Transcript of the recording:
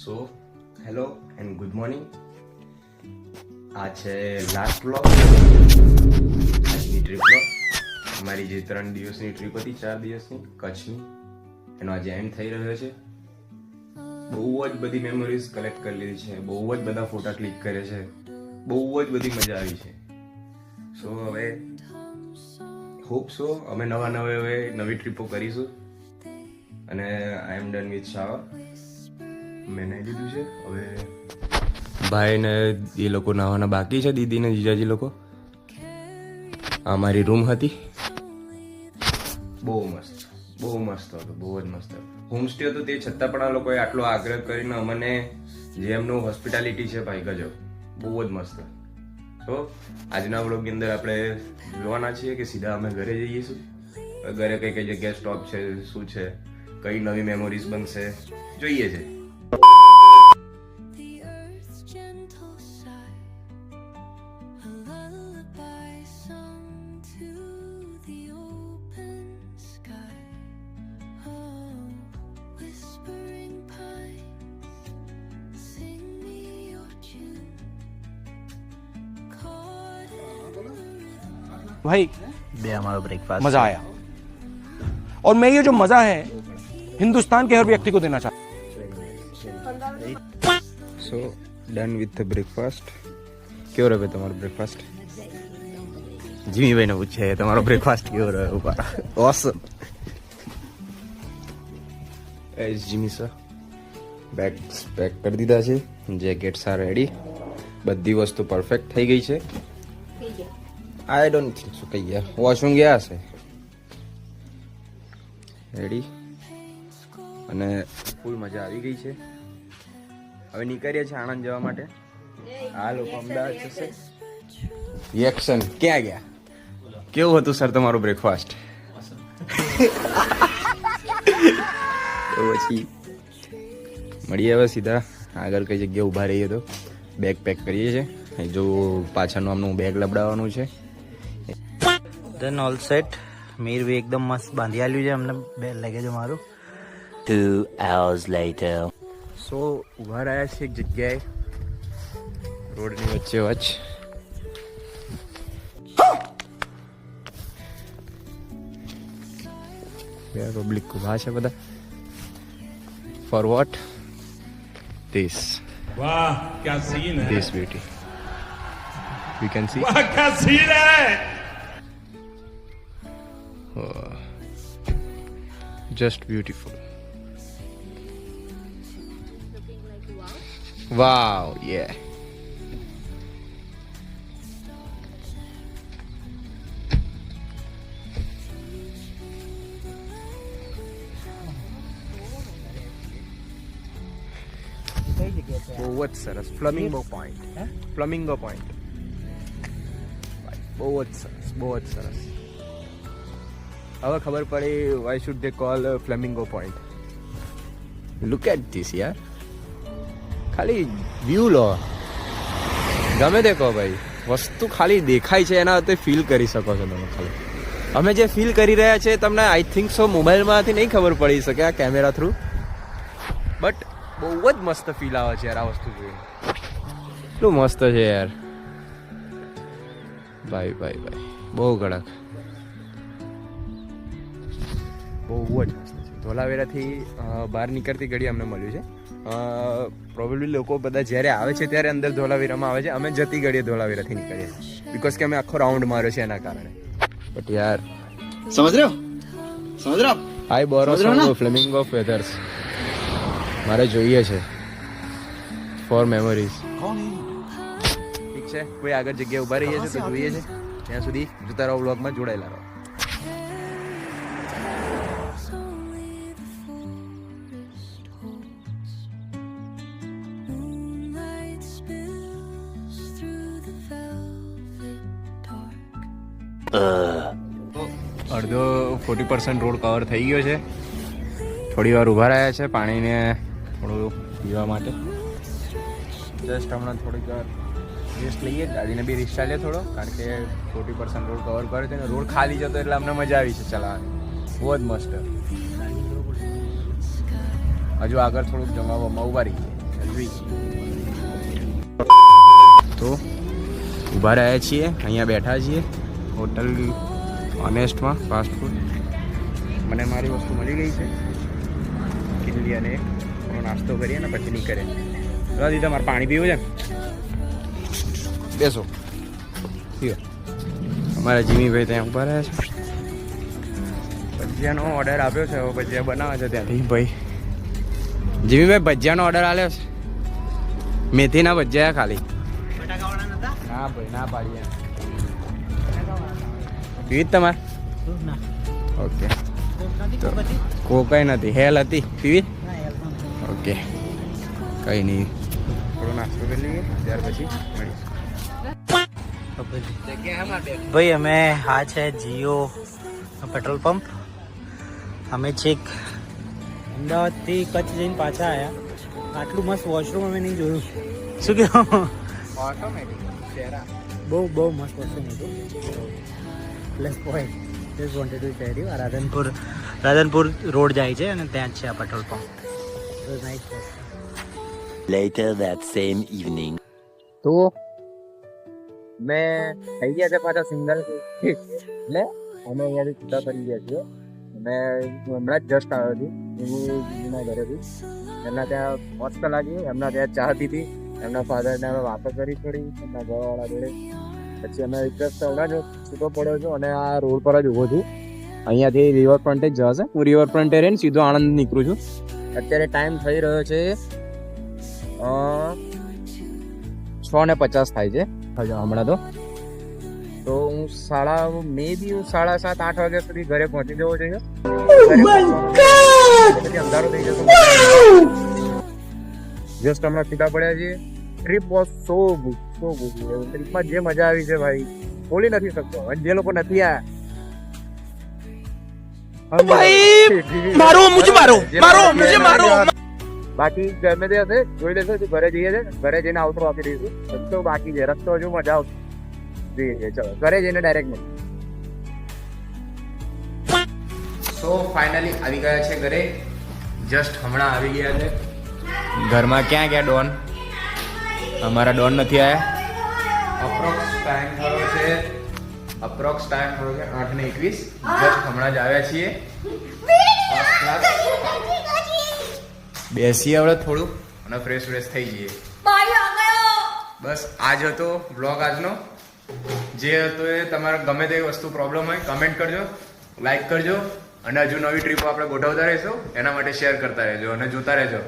So hello and good morning. આ છે last vlog આજની ટ્રીપનો. અમારી જે 3 દિવસની ટ્રીપ હતી, 4 દિવસની કચ્છની, એનો આજે એન્ડ થઈ રહ્યો છે. બહુ જ બધી મેમરીઝ કલેક્ટ કરી લીધી છે, બહુ જ બધા ફોટા ક્લિક કરે છે, બહુ જ બધી મજા આવી છે. સો હવે હોપ સો અમે નવી ટ્રીપો કરીશું. અને આઈ એમ ડન વિથ શાવર. મેં નાહી લીધું છે. હવે ભાઈ ને એ લોકો નાહવાના બાકી છે, દીદી ને જીજાજી લોકો. આ મારી રૂમ હતી. બહુ મસ્ત હતું, બહુ જ મસ્ત. હોમસ્ટે હતું તે છતાં પણ આ લોકોએ આટલો આગ્રહ કરીને અમને જે એમનું હોસ્પિટાલિટી છે ભાઈ ગજબ, બહુ જ મસ્ત. તો આજના વ્લોગની અંદર આપણે જોવાના છીએ કે સીધા અમે ઘરે જઈશું. ઘરે કઈ કઈ જગ્યાએ સ્ટોપ છે, શું છે, કઈ નવી મેમોરીઝ બનશે, જોઈએ છે. भाई बे हमारा ब्रेकफास्ट मजा आया और मैं ये जो मजा है हिंदुस्तान के हर व्यक्ति को देना चाहता हूँ. સો ડન વિથ બ્રેકફાસ્ટ. કેવો રહ્યો તમારો બ્રેકફાસ્ટ? જીમીભાઈને પૂછે તમારો બ્રેકફાસ્ટ કેવો રહ્યો? Awesome. Yes Jimmy sir bags pack કરી દીધા છે, જેકેટ્સ આર રેડી, બધી વસ્તુ પરફેક્ટ થઈ ગઈ છે. આઈ ડોન્ટ થિંક સો કઈ ગયા, વોશરૂમ ગયા હશે. રેડી અને ફૂલ મજા આવી ગઈ છે. હવે નીકળીએ છીએ આણંદ જવા માટે. આ લોકો અમદાવાદ જશે. રિએક્શન ક્યાં ગયા? કેવું હતું સર તમારું બ્રેકફાસ્ટ? તો પછી મળીએ હવે સીધા આગળ કઈ જગ્યાએ ઊભા રહીએ તો બેગ પેક કરીએ છીએ. જો પાછળનું આમનું બેગ લબડાવવાનું છે. देन ऑल सेट मीर भी एकदम मस्त बांधी आल्યું છે અમને બે લગેજ મારું. 2 hours later સો ઉભા રહ્યા છે એક જગ્યાએ રોડની વચ્ચે વચ્ચ. પબ્લિક ઉભા છે બધા. For what? ધીસ. वाह क्या सीन है, this beauty you can see. वाह क्या सीन है. Just beautiful. Wow, yeah. બહુ જ સરસ. Flamingo point. ફ્લેમિંગો પોઈન્ટ બહુ જ સરસ, બહુ જ સરસ. હવે ખબર પડી why should they call flamingo point. Look at this યાર. ખાલી વ્યૂ લો, ગમે તે કહો ભાઈ, વસ્તુ ખાલી દેખાય છે એના તે ફીલ કરી શકો છો તમે. ખાલી અમે જે ફીલ કરી રહ્યા છે તમને આઈ થિંક સો મોબાઈલમાંથી નહીં ખબર પડી શકે આ કેમેરા થ્રુ, બટ બહુ જ મસ્ત ફીલ આવે છે યાર આ વસ્તુ જોઈને. એટલું મસ્ત છે યાર ભાઈ ભાઈ ભાઈ, બહુ કડક, બહુ જ મસ્ત છે. ધોલાવેરાથી બહાર નીકળતી ઘડી અમને મળ્યું છે. પ્રોબેબલી લોકો બધા જ્યારે આવે છે ત્યારે અંદર ધોલાવીરામાં આવે છે. અમે જતી ઘડીએ ધોલાવીરાથી નીકળીએ બિકોઝ કે અમે આખો રાઉન્ડ માર્યો છે એના કારણે. બટ યાર समझ रहे हो આઈ બોરો સમ ફ્લેમિંગો ફેધર્સ. મારે જોઈએ છે ફોર મેમરીઝ. ઠીક છે, કોઈ આગળ જગ્યાએ ઊભા રહીએ છે તો જોઈએ છે. ત્યાં સુધી જોતા રહો, વ્લોગમાં જોડાયેલા રહો. અડધો 40% રોડ કવર થઈ ગયો છે. થોડી વાર ઊભા રહ્યા છે પાણીને થોડું પીવા માટે. જસ્ટ હમણાં થોડીક વાર રેસ્ટ લઈએ, ગાડીને બી રેસ્ટ ચાલીએ થોડો, કારણ કે 40% રોડ કવર કર્યો છે ને રોડ ખાલી જતો એટલે અમને મજા આવી છે ચલાવવાની. બહુ જ મસ્ત. હજુ આગળ થોડુંક જમાવવામાં ઉભા રહીએ તો ઊભા રહ્યા છીએ, અહીંયા બેઠા છીએ હોટલ ઓનેસ્ટમાં ફાસ્ટ ફૂડ. મને મારી વસ્તુ મળી ગઈ છે કિલ્લી અને થોડો નાસ્તો કરીએ ને પછી નીકળે. દાદી તમારે પાણી પીવું છે? બેસો પીવો. અમારા જીમીભાઈ ત્યાં ઊભા રહ્યા છે. ભજીયાનો ઓર્ડર આપ્યો છે, હવે ભજીયા બનાવે છે ત્યાંથી ભાઈ. જીમીભાઈ ભજીયાનો ઓર્ડર આપ્યો છે, મેથીના ભજીયા ખાલી. ના ભાઈ ના પાડીએ. પીવી તમારે? ઓકે કોકાઈ નથી, હેલ હતી પીવી? ઓકે કંઈ નહીં, થોડો નાસ્તો કરી લઈએ ત્યાર પછી મળીશું. ભાઈ અમે આ છે જીઓ પેટ્રોલ પંપ. અમે છેક અમદાવાદથી કચ્છ જઈને પાછા આવ્યા. આટલું મસ્ત વોશરૂમ અમે નહીં જોયું. શું કહેવું? ઓટોમેટિક બહુ મસ્ત વોશરૂમ હતું. Plus point just wanted to tell you, Radhanpur road જાય છે અને ત્યાં જ છે આ petrol pump. Later that same evening. તો મેં થઈ ગયા છે પાછા સિંગલ. એટલે અમે અહીંયાથી છૂટા કરી ગયા છીએ. અમે હમણાં જ જસ્ટ આવ્યો છું એના ઘરેથી. એમના ત્યાં મસ્ત લાગી, એમના ત્યાં ચા પીધી, એમના ફાધરને અમે વાતો કરી થોડી એમના ઘરવાળા જોડે. પછી અમે જસ્ટ હમણાં જ છૂટો પડ્યો છું અને આ રોડ પર જ ઊભો છું. અહીંયાથી રિવરફ્રન્ટે જ જશે. હું રિવરફ્રન્ટે રહીને સીધો આણંદ નીકળું છું. અત્યારે ટાઈમ થઈ રહ્યો છે 6:50 થાય છે હમણાં તો હું મે બી 7:30-8 વાગ્યા સુધી ઘરે પહોંચી જવો જોઈએ. પછી અંધારો થઈ જતો. જસ્ટ હમણાં સીધા પડ્યા છીએ. Trip was so good. ટ્રીપમાં જે મજા આવી છે ભાઈ બોલી નથી શકતો. અને જે લોકો નથી આવ્યા બાકી ગમે તે હશે જોઈ લેશો. ઘરે જઈએ છે, ઘરે જઈને આઉટરો આપી દઈશું. રસ્તો બાકી છે, રસ્તો હજુ મજા આવશે. જઈએ છે, ચલો ઘરે જઈને ડાયરેક્ટ મળીએ. સો ફાઇનલી આવી ગયા છે ઘરે. જસ્ટ હમણાં આવી ગયા છે ઘરમાં. ક્યાં ગયા ડોન? અમારા ડોન નથી આવ્યા. અપ્રોક્સ ટાઈમ થયો છે 8:21. જસ્ટ હમણાં જ આવ્યા છીએ. બેસીએ હવે થોડું અને ફ્રેશ થઈ જઈએ. બસ આજ હતો વ્લોગ આજનો. જે હતો એ તમારે ગમે તે વસ્તુ પ્રોબ્લેમ હોય કમેન્ટ કરજો, લાઈક કરજો અને હજુ નવી ટ્રીપો આપણે ગોઠવતા રહીશું. એના માટે શેર કરતા રહેજો અને જોતા રહેજો